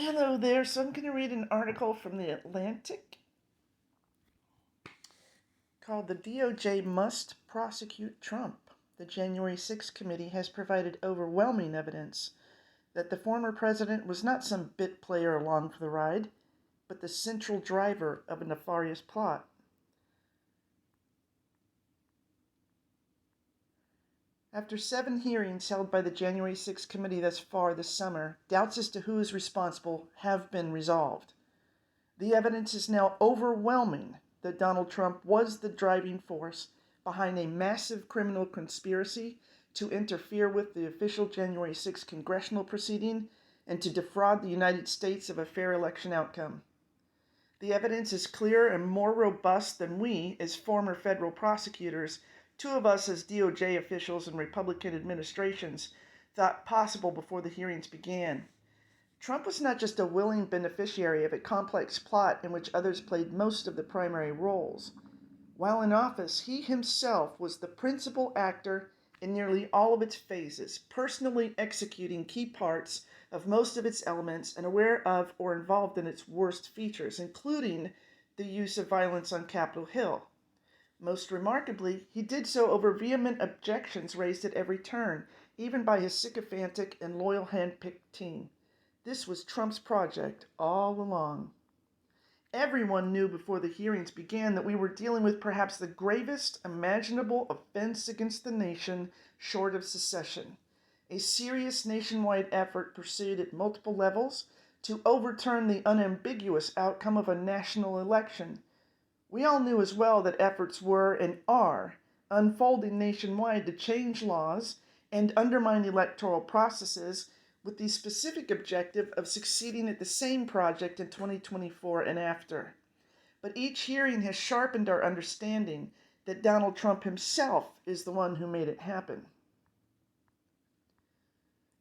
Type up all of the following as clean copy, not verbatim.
Hello there. So I'm going to read an article from The Atlantic called "The DOJ Must Prosecute Trump." The January 6th committee has provided overwhelming evidence that the former president was not some bit player along for the ride, but the central driver of a nefarious plot. After 7 hearings held by the January 6th committee thus far this summer, doubts as to who is responsible have been resolved. The evidence is now overwhelming that Donald Trump was the driving force behind a massive criminal conspiracy to interfere with the official January 6th congressional proceeding and to defraud the United States of a fair election outcome. The evidence is clearer and more robust than we, as former federal prosecutors, two of us as DOJ officials in Republican administrations, thought possible before the hearings began. Trump was not just a willing beneficiary of a complex plot in which others played most of the primary roles. While in office, he himself was the principal actor in nearly all of its phases, personally executing key parts of most of its elements and aware of or involved in its worst features, including the use of violence on Capitol Hill. Most remarkably, he did so over vehement objections raised at every turn, even by his sycophantic and loyal hand-picked team. This was Trump's project all along. Everyone knew before the hearings began that we were dealing with perhaps the gravest imaginable offense against the nation short of secession. A serious nationwide effort pursued at multiple levels to overturn the unambiguous outcome of a national election. We all knew as well that efforts were and are unfolding nationwide to change laws and undermine electoral processes with the specific objective of succeeding at the same project in 2024 and after. But each hearing has sharpened our understanding that Donald Trump himself is the one who made it happen.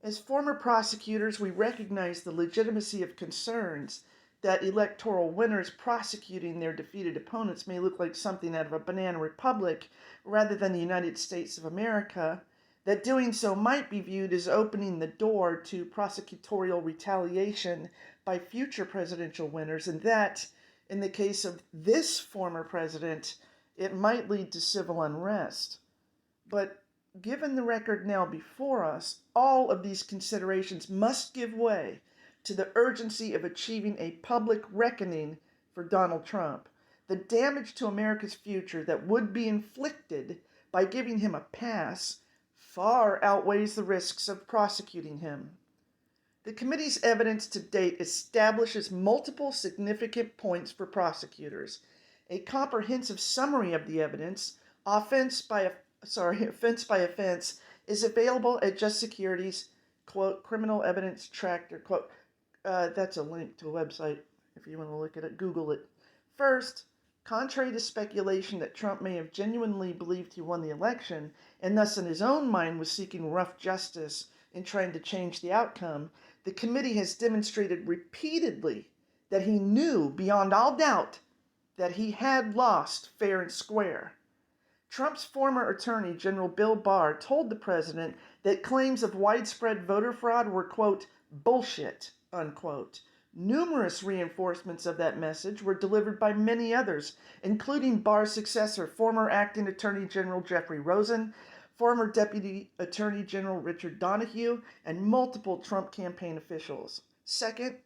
As former prosecutors, we recognize the legitimacy of concerns that electoral winners prosecuting their defeated opponents may look like something out of a banana republic rather than the United States of America, that doing so might be viewed as opening the door to prosecutorial retaliation by future presidential winners, and that, in the case of this former president, it might lead to civil unrest. But given the record now before us, all of these considerations must give way to the urgency of achieving a public reckoning for Donald Trump. The damage to America's future that would be inflicted by giving him a pass far outweighs the risks of prosecuting him. The committee's evidence to date establishes multiple significant points for prosecutors. A comprehensive summary of the evidence, offense by offense, is available at Just Security's, quote, criminal evidence tractor, quote. That's a link to a website if you want to look at it. Google it. First, contrary to speculation that Trump may have genuinely believed he won the election and thus in his own mind was seeking rough justice in trying to change the outcome, the committee has demonstrated repeatedly that he knew beyond all doubt that he had lost fair and square. Trump's former attorney, General Bill Barr, told the president that claims of widespread voter fraud were, quote, bullshit, unquote. Numerous reinforcements of that message were delivered by many others, including Barr's successor, former acting Attorney General Jeffrey Rosen, former Deputy Attorney General Richard Donoghue, and multiple Trump campaign officials. Second,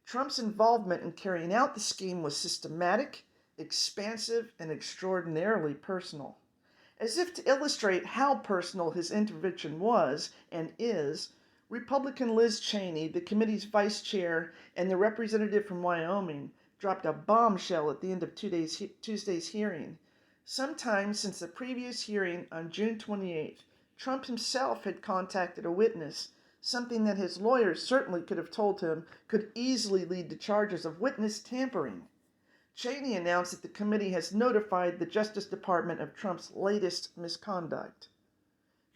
Trump's involvement in carrying out the scheme was systematic, expansive, and extraordinarily personal. As if to illustrate how personal his intervention was and is, Republican Liz Cheney, the committee's vice chair and the representative from Wyoming, dropped a bombshell at the end of Tuesday's hearing. Sometime since the previous hearing on June 28th, Trump himself had contacted a witness, something that his lawyers certainly could have told him could easily lead to charges of witness tampering. Cheney announced that the committee has notified the Justice Department of Trump's latest misconduct.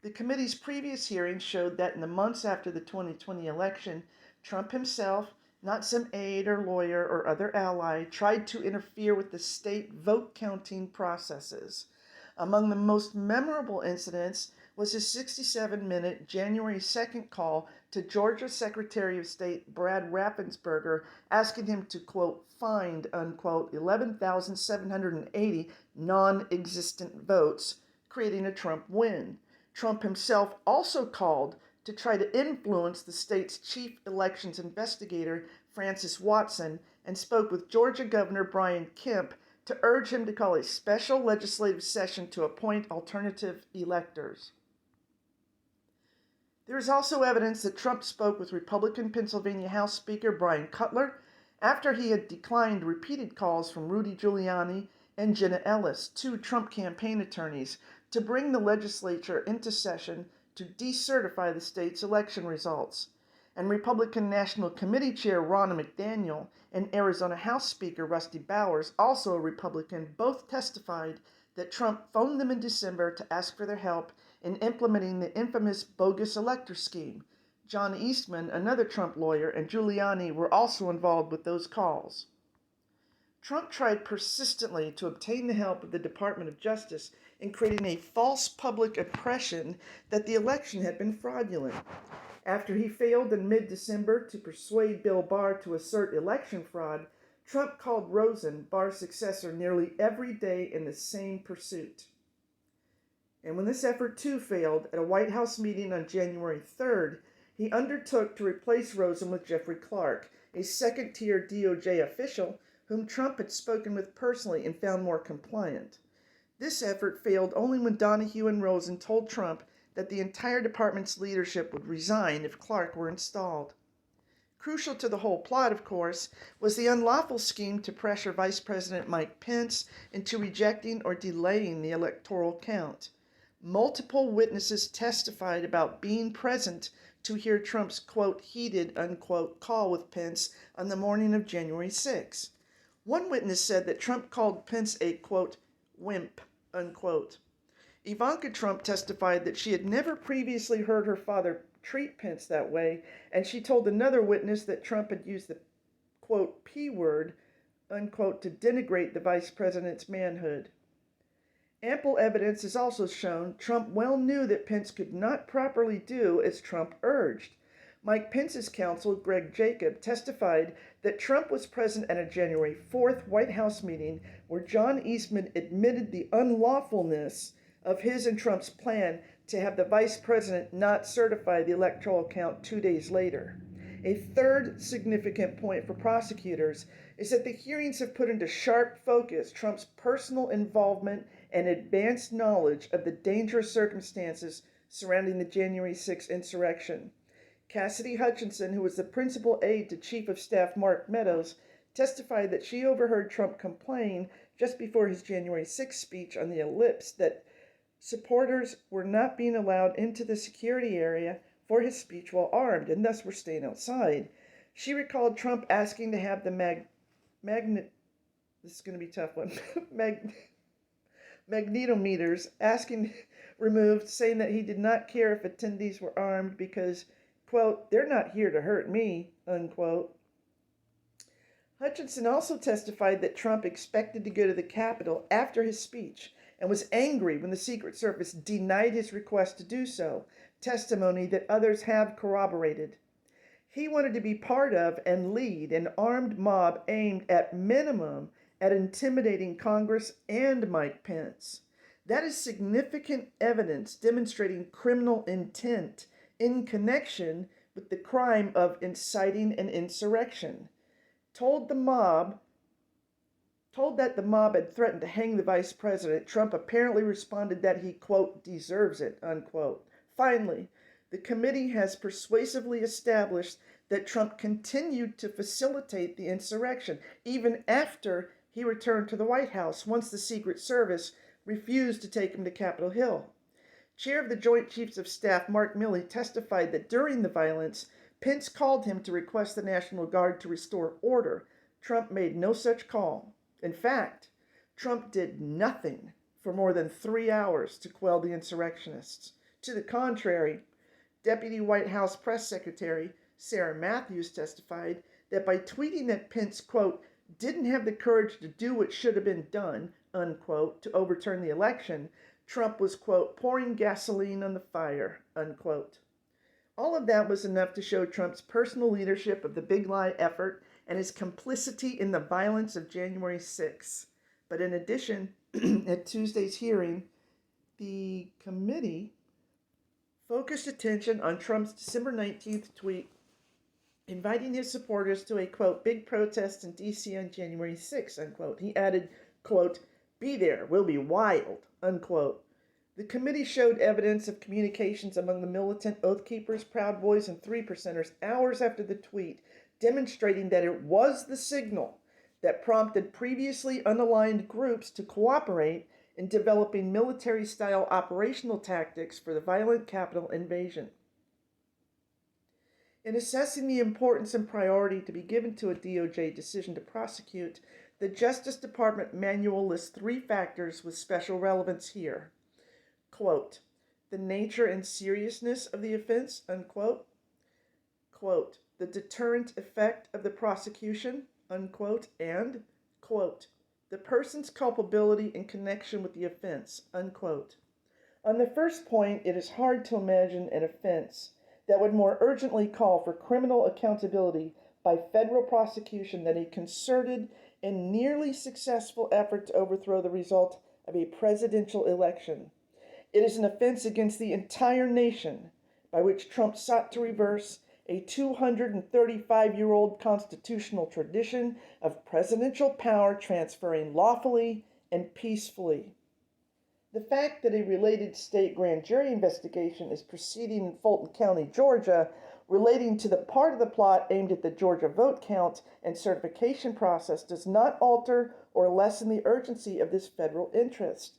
The committee's previous hearings showed that in the months after the 2020 election, Trump himself, not some aide or lawyer or other ally, tried to interfere with the state vote counting processes. Among the most memorable incidents was his 67-minute January 2nd call to Georgia Secretary of State Brad Raffensperger asking him to, quote, find, unquote, 11,780 non-existent votes, creating a Trump win. Trump himself also called to try to influence the state's chief elections investigator, Francis Watson, and spoke with Georgia Governor Brian Kemp to urge him to call a special legislative session to appoint alternative electors. There is also evidence that Trump spoke with Republican Pennsylvania House Speaker Brian Cutler after he had declined repeated calls from Rudy Giuliani and Jenna Ellis, two Trump campaign attorneys, to bring the legislature into session to decertify the state's election results. And Republican National Committee Chair Ronna McDaniel and Arizona House Speaker Rusty Bowers, also a Republican, both testified that Trump phoned them in December to ask for their help in implementing the infamous bogus elector scheme. John Eastman, another Trump lawyer, and Giuliani were also involved with those calls. Trump tried persistently to obtain the help of the Department of Justice in creating a false public impression that the election had been fraudulent. After he failed in mid-December to persuade Bill Barr to assert election fraud, Trump called Rosen, Barr's successor, nearly every day in the same pursuit. And when this effort too failed, at a White House meeting on January 3rd, he undertook to replace Rosen with Jeffrey Clark, a second-tier DOJ official whom Trump had spoken with personally and found more compliant. This effort failed only when Donahue and Rosen told Trump that the entire department's leadership would resign if Clark were installed. Crucial to the whole plot, of course, was the unlawful scheme to pressure Vice President Mike Pence into rejecting or delaying the electoral count. Multiple witnesses testified about being present to hear Trump's, quote, heated, unquote, call with Pence on the morning of January 6. One witness said that Trump called Pence a, quote, wimp, unquote. Ivanka Trump testified that she had never previously heard her father treat Pence that way, and she told another witness that Trump had used the, quote, P word, unquote, to denigrate the vice president's manhood. Ample evidence has also shown Trump well knew that Pence could not properly do as Trump urged. Mike Pence's counsel, Greg Jacob, testified that Trump was present at a January 4th White House meeting where John Eastman admitted the unlawfulness of his and Trump's plan to have the vice president not certify the electoral count 2 days later. A third significant point for prosecutors is that the hearings have put into sharp focus Trump's personal involvement and advanced knowledge of the dangerous circumstances surrounding the January 6th insurrection. Cassidy Hutchinson, who was the principal aide to Chief of Staff Mark Meadows, testified that she overheard Trump complain just before his January 6th speech on the Ellipse that supporters were not being allowed into the security area for his speech while armed, and thus were staying outside. She recalled Trump asking to have the this is going to be a tough one, magnetometers removed, saying that he did not care if attendees were armed because, quote, they're not here to hurt me, unquote. Hutchinson also testified that Trump expected to go to the Capitol after his speech and was angry when the Secret Service denied his request to do so, testimony that others have corroborated. He wanted to be part of and lead an armed mob aimed at minimum at intimidating Congress and Mike Pence. That is significant evidence demonstrating criminal intent in connection with the crime of inciting an insurrection. Told that the mob had threatened to hang the vice president, Trump apparently responded that he, quote, deserves it, unquote. Finally, the committee has persuasively established that Trump continued to facilitate the insurrection, even after he returned to the White House once the Secret Service refused to take him to Capitol Hill. Chair of the Joint Chiefs of Staff Mark Milley testified that during the violence, Pence called him to request the National Guard to restore order. Trump made no such call. In fact, Trump did nothing for more than 3 hours to quell the insurrectionists. To the contrary, Deputy White House Press Secretary Sarah Matthews testified that by tweeting that Pence, quote, didn't have the courage to do what should have been done, unquote, to overturn the election, Trump was, quote, pouring gasoline on the fire, unquote. All of that was enough to show Trump's personal leadership of the Big Lie effort and his complicity in the violence of January 6th. But in addition, at Tuesday's hearing, the committee focused attention on Trump's December 19th tweet inviting his supporters to a, quote, big protest in D.C. on January 6th, unquote. He added, quote, be there, we'll be wild, unquote. The committee showed evidence of communications among the militant Oath Keepers, Proud Boys, and Three Percenters hours after the tweet, demonstrating that it was the signal that prompted previously unaligned groups to cooperate in developing military-style operational tactics for the violent Capitol invasion. In assessing the importance and priority to be given to a DOJ decision to prosecute, the Justice Department manual lists 3 factors with special relevance here. Quote, the nature and seriousness of the offense, unquote. Quote, the deterrent effect of the prosecution, unquote, and, quote, the person's culpability in connection with the offense, unquote. On the first point, it is hard to imagine an offense that would more urgently call for criminal accountability by federal prosecution than a concerted and nearly successful effort to overthrow the result of a presidential election. It is an offense against the entire nation by which Trump sought to reverse a 235-year-old constitutional tradition of presidential power transferring lawfully and peacefully. The fact that a related state grand jury investigation is proceeding in Fulton County, Georgia, relating to the part of the plot aimed at the Georgia vote count and certification process does not alter or lessen the urgency of this federal interest.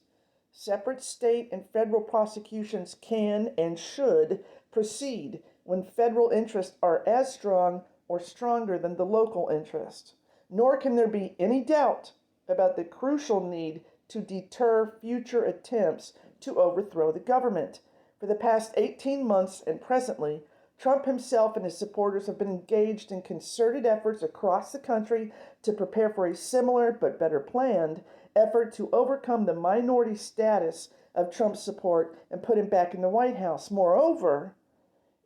Separate state and federal prosecutions can and should proceed when federal interests are as strong or stronger than the local interest. Nor can there be any doubt about the crucial need to deter future attempts to overthrow the government. For the past 18 months and presently, Trump himself and his supporters have been engaged in concerted efforts across the country to prepare for a similar but better planned effort to overcome the minority status of Trump's support and put him back in the White House. Moreover,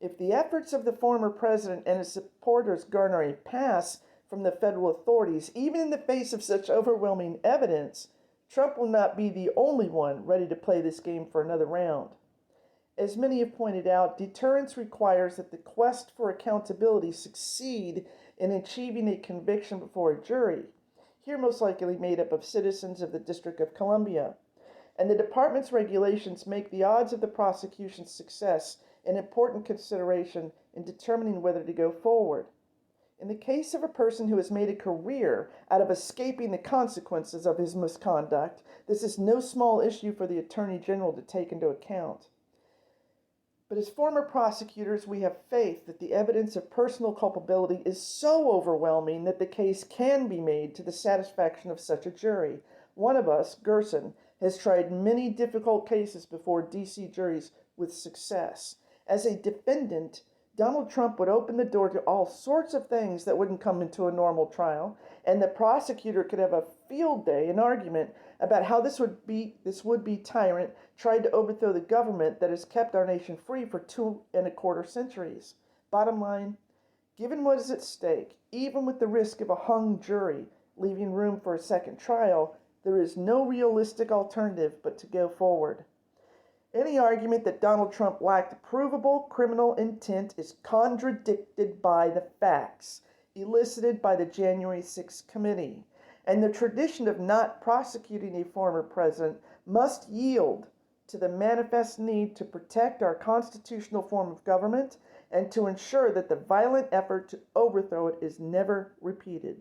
if the efforts of the former president and his supporters garner a pass from the federal authorities, even in the face of such overwhelming evidence, Trump will not be the only one ready to play this game for another round. As many have pointed out, deterrence requires that the quest for accountability succeed in achieving a conviction before a jury, here most likely made up of citizens of the District of Columbia. And the department's regulations make the odds of the prosecution's success an important consideration in determining whether to go forward. In the case of a person who has made a career out of escaping the consequences of his misconduct, this is no small issue for the Attorney General to take into account. But as former prosecutors, we have faith that the evidence of personal culpability is so overwhelming that the case can be made to the satisfaction of such a jury. One of us, Gerson, has tried many difficult cases before D.C. juries with success. As a defendant, Donald Trump would open the door to all sorts of things that wouldn't come into a normal trial, and the prosecutor could have a field day, an argument about how this would-be tyrant tried to overthrow the government that has kept our nation free for 2.25 centuries. Bottom line, given what is at stake, even with the risk of a hung jury leaving room for a second trial, there is no realistic alternative but to go forward. Any argument that Donald Trump lacked provable criminal intent is contradicted by the facts elicited by the January 6th committee, and the tradition of not prosecuting a former president must yield to the manifest need to protect our constitutional form of government and to ensure that the violent effort to overthrow it is never repeated.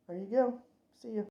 There you go. See you.